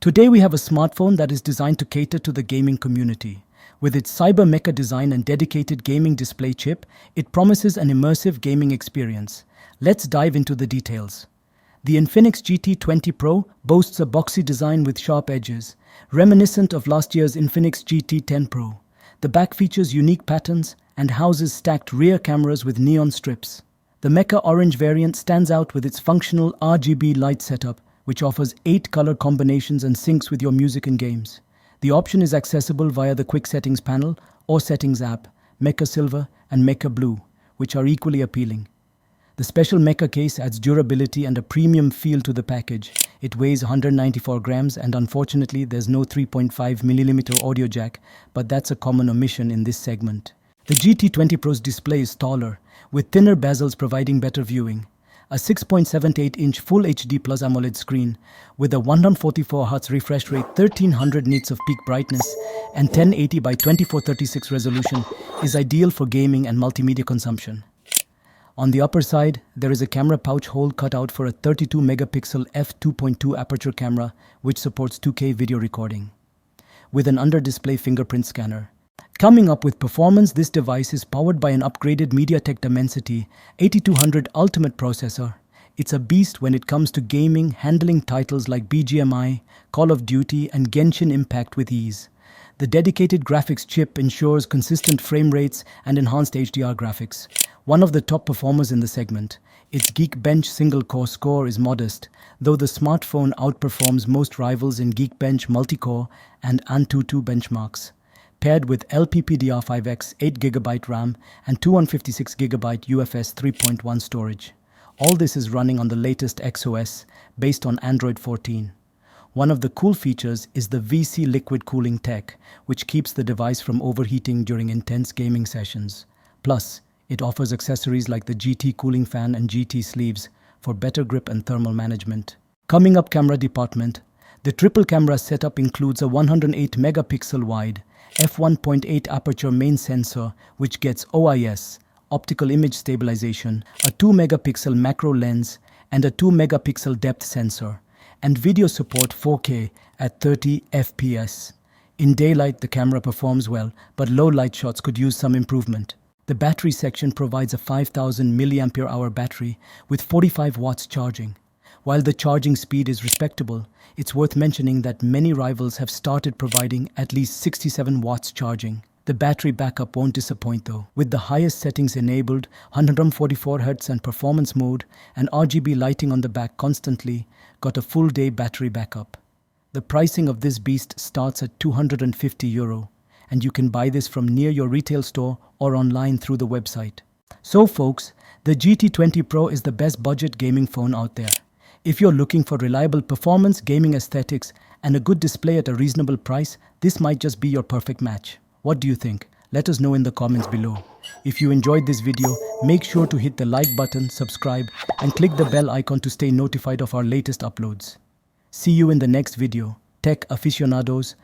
Today we have a smartphone that is designed to cater to the gaming community. With its cyber mecha design and dedicated gaming display chip, it promises an immersive gaming experience. Let's dive into the details. The Infinix GT 20 Pro boasts a boxy design with sharp edges, reminiscent of last year's Infinix GT 10 Pro. The back features unique patterns and houses stacked rear cameras with neon strips. The mecha orange variant stands out with its functional RGB light setup, which offers 8 color combinations and syncs with your music and games. The option is accessible via the Quick Settings panel or Settings app, Mecha Silver and Mecha Blue, which are equally appealing. The special mecha case adds durability and a premium feel to the package. It weighs 194 grams and unfortunately there's no 3.5mm audio jack, but that's a common omission in this segment. The GT20 Pro's display is taller, with thinner bezels providing better viewing. A 6.78-inch Full HD Plus AMOLED screen with a 144Hz refresh rate, 1300 nits of peak brightness, and 1080 by 2436 resolution is ideal for gaming and multimedia consumption. On the upper side, there is a camera pouch hole cut out for a 32-megapixel f2.2 aperture camera which supports 2K video recording, with an under-display fingerprint scanner. Coming up with performance, this device is powered by an upgraded MediaTek Dimensity 8200 Ultimate processor. It's a beast when it comes to gaming, handling titles like BGMI, Call of Duty, and Genshin Impact with ease. The dedicated graphics chip ensures consistent frame rates and enhanced HDR graphics. One of the top performers in the segment, its Geekbench single-core score is modest, though the smartphone outperforms most rivals in Geekbench multi-core and Antutu benchmarks. Paired with LPDDR5X 8GB RAM and 256GB UFS 3.1 storage. All this is running on the latest XOS based on Android 14. One of the cool features is the VC liquid cooling tech, which keeps the device from overheating during intense gaming sessions. Plus, it offers accessories like the GT cooling fan and GT sleeves for better grip and thermal management. Coming up, camera department. The triple camera setup includes a 108-megapixel wide f1.8 aperture main sensor which gets OIS, optical image stabilization, a 2-megapixel macro lens, and a 2-megapixel depth sensor, and video support 4K at 30 FPS. In daylight, the camera performs well, but low light shots could use some improvement. The battery section provides a 5000 mAh battery with 45 watts charging. While the charging speed is respectable, it's worth mentioning that many rivals have started providing at least 67 watts charging. The battery backup won't disappoint though. With the highest settings enabled, 144Hz and performance mode, and RGB lighting on the back constantly, got a full day battery backup. The pricing of this beast starts at €250, and you can buy this from near your retail store or online through the website. So folks, the GT20 Pro is the best budget gaming phone out there. If you're looking for reliable performance, gaming aesthetics, and a good display at a reasonable price, this might just be your perfect match. What do you think? Let us know in the comments below. If you enjoyed this video, make sure to hit the like button, subscribe, and click the bell icon to stay notified of our latest uploads. See you in the next video. Tech aficionados,